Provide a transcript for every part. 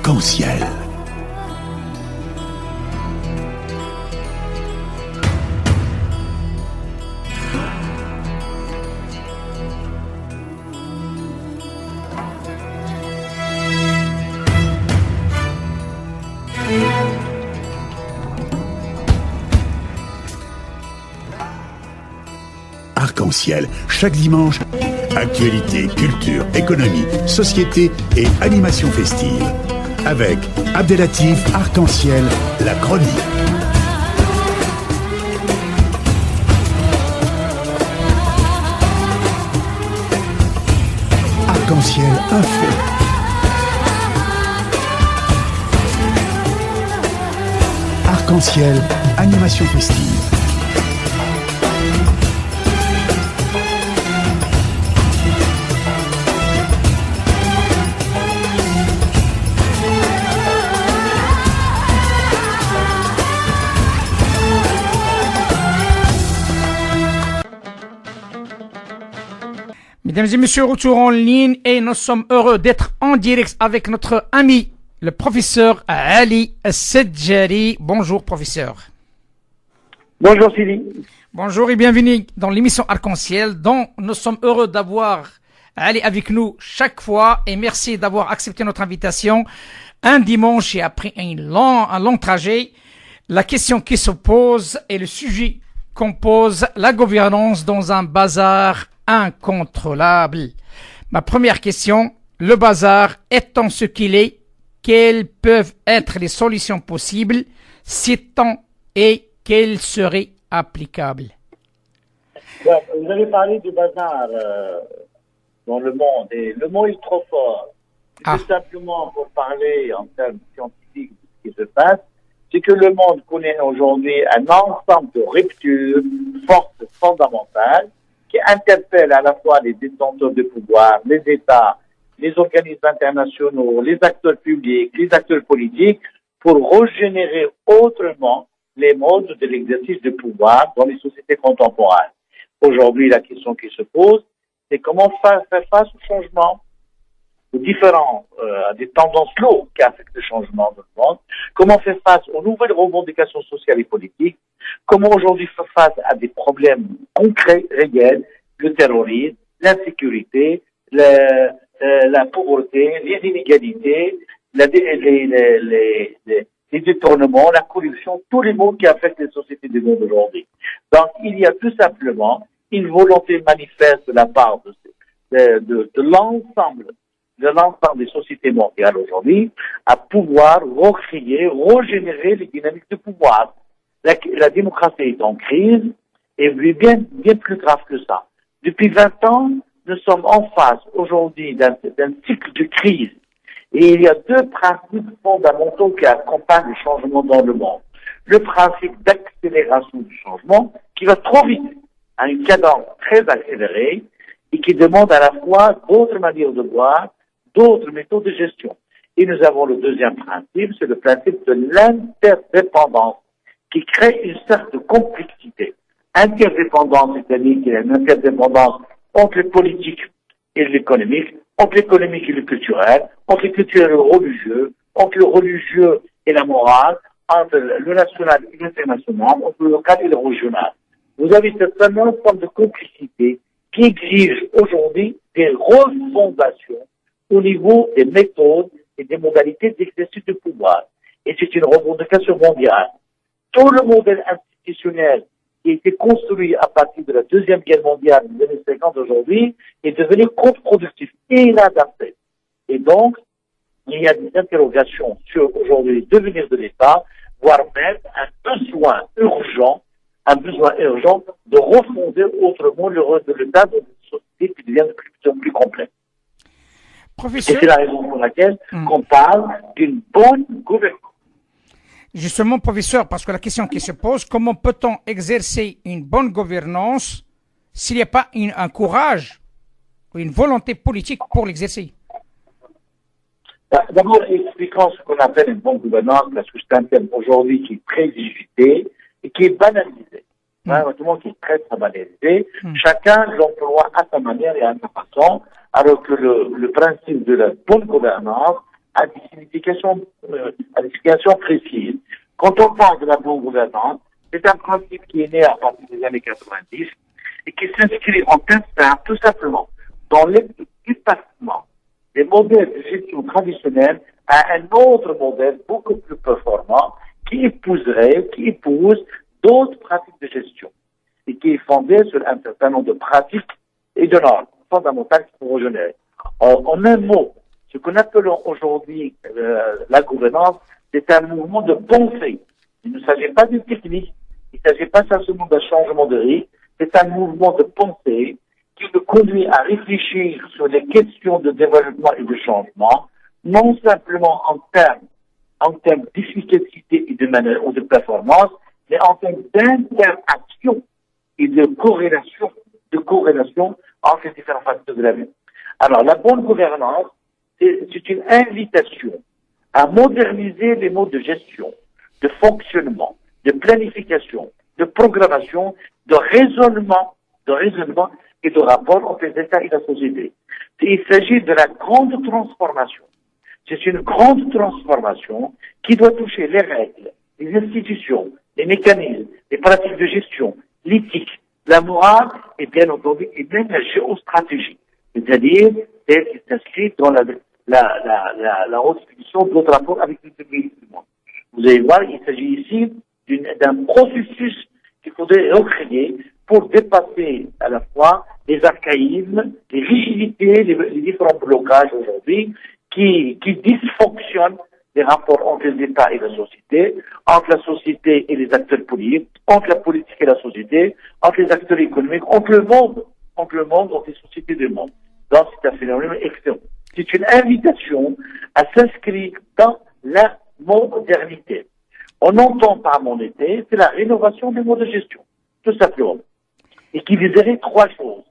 Arc-en-ciel. Arc-en-ciel, chaque dimanche, actualité, culture, économie, société et animation festive. Avec Abdelatif Arc-en-ciel, la chronique. Arc-en-ciel info. Arc-en-ciel, animation festive. Mesdames et messieurs, retour en ligne et nous sommes heureux d'être en direct avec notre ami, le professeur Ali Sedjari. Bonjour professeur. Bonjour Sylvie. Bonjour et bienvenue dans l'émission Arc-en-ciel dont nous sommes heureux d'avoir Ali avec nous chaque fois et merci d'avoir accepté notre invitation un dimanche et après un long trajet. La question qui se pose et le sujet qu'on pose, la gouvernance dans un bazar incontrôlable. Ma première question, le bazar étant ce qu'il est, quelles peuvent être les solutions possibles, s'étant et quelles seraient applicables? Vous avez parlé du bazar dans le monde et le mot est trop fort. Tout simplement pour parler en termes scientifiques de ce qui se passe, c'est que le monde connaît aujourd'hui un ensemble de ruptures fortes, fondamentales, qui interpelle à la fois les détenteurs de pouvoir, les États, les organismes internationaux, les acteurs publics, les acteurs politiques, pour régénérer autrement les modes de l'exercice de pouvoir dans les sociétés contemporaines. Aujourd'hui, la question qui se pose, c'est comment faire face au changement, aux différents, à des tendances lourdes qui affectent le changement de le monde, comment faire face aux nouvelles revendications sociales et politiques, comment aujourd'hui faire face à des problèmes concrets, réels, le terrorisme, l'insécurité, la pauvreté, les inégalités, les détournements, la corruption, tous les maux qui affectent les sociétés du monde aujourd'hui. Donc, il y a tout simplement une volonté manifeste de la part de l'ensemble des sociétés mondiales aujourd'hui à pouvoir recréer, régénérer les dynamiques de pouvoir. La démocratie est en crise et bien plus grave que ça. Depuis 20 ans, nous sommes en face aujourd'hui d'un cycle de crise. Et il y a deux principes fondamentaux qui accompagnent le changement dans le monde. Le principe d'accélération du changement qui va trop vite, à une cadence très accélérée et qui demande à la fois d'autres manières de voir, d'autres méthodes de gestion. Et nous avons le deuxième principe, c'est le principe de l'interdépendance qui crée une certaine complexité. Interdépendance, c'est-à-dire qu'il y a une interdépendance entre le politique et l'économique, entre l'économique et le culturel, entre le culturel et le religieux, entre le religieux et la morale, entre le national et l'international, entre le local et le régional. Vous avez cette ensemble de complexité qui exige aujourd'hui des refondations au niveau des méthodes et des modalités d'exercice du pouvoir. Et c'est une revendication mondiale. Tout le modèle institutionnel qui a été construit à partir de la Deuxième Guerre mondiale en 2050 aujourd'hui est devenu contre-productif et inadapté. Et donc, il y a des interrogations sur aujourd'hui le devenir de l'État, voire même un besoin urgent de refonder autrement le rôle de l'État dans une société qui devient de plus en plus complexe. Professeur, et c'est la raison pour laquelle on parle d'une bonne gouvernance. Justement, professeur, parce que la question qui se pose, comment peut-on exercer une bonne gouvernance s'il n'y a pas un courage ou une volonté politique pour l'exercer? D'abord, expliquons ce qu'on appelle une bonne gouvernance, parce que c'est un terme aujourd'hui qui est très discuté et qui est banalisé. Tout le monde qui est très banalisé. Chacun l'emploie à sa manière et à sa façon, alors que le principe de la bonne gouvernance à des significations précises. Quand on parle de la bonne gouvernance, c'est un principe qui est né à partir des années 90 et qui s'inscrit en tout simplement dans l'effacement des modèles de gestion traditionnels à un autre modèle beaucoup plus performant qui épouse d'autres pratiques de gestion et qui est fondé sur un certain nombre de pratiques et de normes fondamentales qui sont régionales. En un mot, ce qu'on appelle aujourd'hui la gouvernance, c'est un mouvement de pensée. Il ne s'agit pas d'une technique, il ne s'agit pas simplement d'un changement de rythme, c'est un mouvement de pensée qui nous conduit à réfléchir sur les questions de développement et de changement, non simplement en termes d'efficacité et ou de performance, mais en termes d'interaction et de corrélation entre les différents facteurs de la vie. Alors, la bonne gouvernance, c'est une invitation à moderniser les modes de gestion, de fonctionnement, de planification, de programmation, de raisonnement et de rapport entre les États et la société. Il s'agit de la grande transformation. C'est une grande transformation qui doit toucher les règles, les institutions, les mécanismes, les pratiques de gestion, l'éthique, la morale et bien entendu, et même la géostratégie. C'est-à-dire, celle qui s'inscrit dans la redéfinition de notre rapport avec les pays du monde. Vous allez voir, il s'agit ici d'un processus qu'il faudrait recréer pour dépasser à la fois les archaïsmes, les rigidités, les différents blocages aujourd'hui qui dysfonctionnent les rapports entre les États et la société, entre la société et les acteurs politiques, entre la politique et la société, entre les acteurs économiques, entre le monde, entre les sociétés du monde. Donc, c'est un phénomène externe. C'est une invitation à s'inscrire dans la modernité. On entend par modernité, c'est la rénovation des modes de gestion, tout simplement. Et qui viserait trois choses.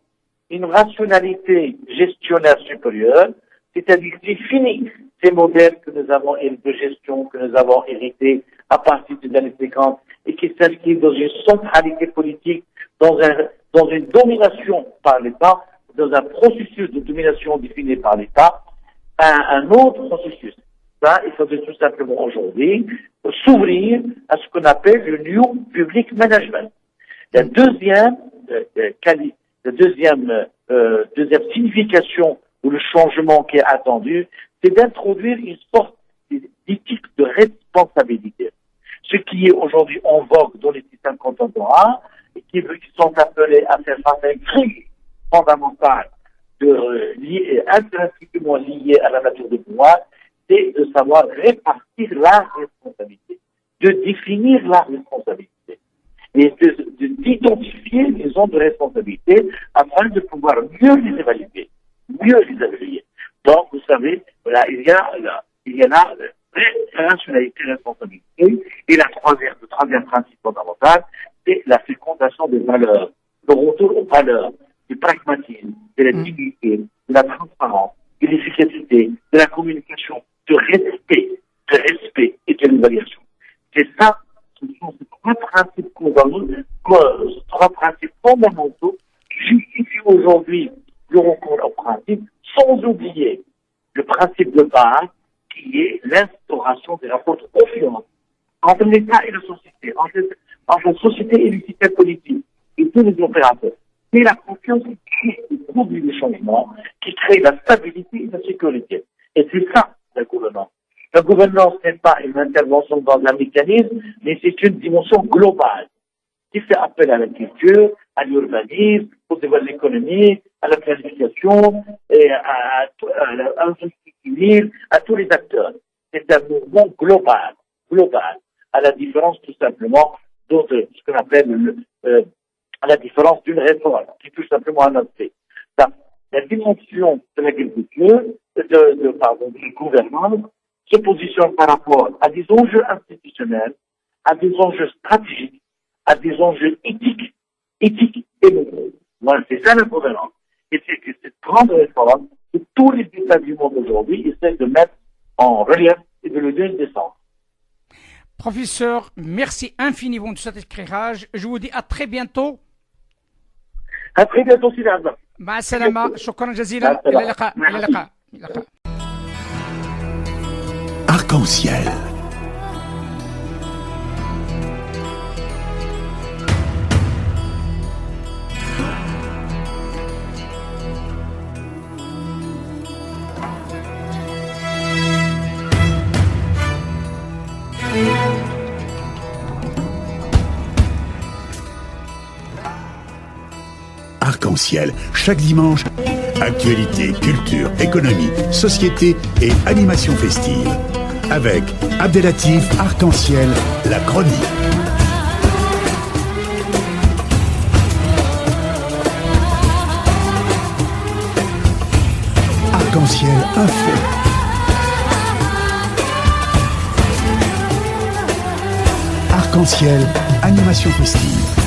Une rationalité gestionnaire supérieure, c'est-à-dire c'est fini ces modèles que nous avons de gestion, que nous avons hérités à partir des années 50 et qui s'inscrivent dans une centralité politique, dans une domination par l'État, dans un processus de domination défini par l'État, un autre processus. Ça, il faudrait tout simplement aujourd'hui s'ouvrir à ce qu'on appelle le New Public Management. La deuxième signification ou le changement qui est attendu, c'est d'introduire une sorte d'éthique de responsabilité. Ce qui est aujourd'hui en vogue dans les systèmes contemporains et qui sont appelés à faire face à une crise fondamentale intrinsèquement liée à la nature du pouvoir, c'est de savoir répartir la responsabilité, de définir la responsabilité et d'identifier les zones de responsabilité afin de pouvoir mieux les évaluer. Donc, vous savez, voilà, il y en a rationalité, responsabilité. Et le troisième principe fondamental, c'est la fécondation des valeurs, le retour aux valeurs, du pragmatisme, de la dignité, de la transparence, de l'efficacité, de la communication, de respect et de l'évaluation. C'est ça, ce sont ces trois principes fondamentaux qui justifient aujourd'hui le recours au principe, sans oublier le principe de base qui est l'instauration des rapports de confiance entre l'État et la société, entre la société et le système politique et tous les opérateurs. C'est la confiance qui produit les changements, qui crée la stabilité et la sécurité. Et c'est ça, la gouvernance. La gouvernance n'est pas une intervention dans un mécanisme, mais c'est une dimension globale qui fait appel à la culture, à l'urbanisme, au développement économique, à la planification, et à la société civile, à tous les acteurs. C'est un mouvement global, à la différence tout simplement d'autres, ce qu'on appelle à la différence d'une réforme, qui touche simplement un aspect. La dimension de l'agriculture, de gouvernance, se positionne par rapport à des enjeux institutionnels, à des enjeux stratégiques, à des enjeux éthiques et moraux. Voilà, c'est ça la gouvernance. Et c'est que cette grande réforme que tous les États du monde aujourd'hui essaient de mettre en relief et de lui donner des sens. Professeur, merci infiniment de cet éclairage. Je vous dis à très bientôt. À très bientôt, Sidi Abdel. مع السلامة. شكرا جزيلا. إلى اللقاء. Arc-en-ciel. Arc-en-ciel, chaque dimanche, actualité, culture, économie, société et animation festive. Avec Abdelatif Arc-en-ciel, la chronique. Arc-en-ciel info. Arc-en-ciel, animation festive.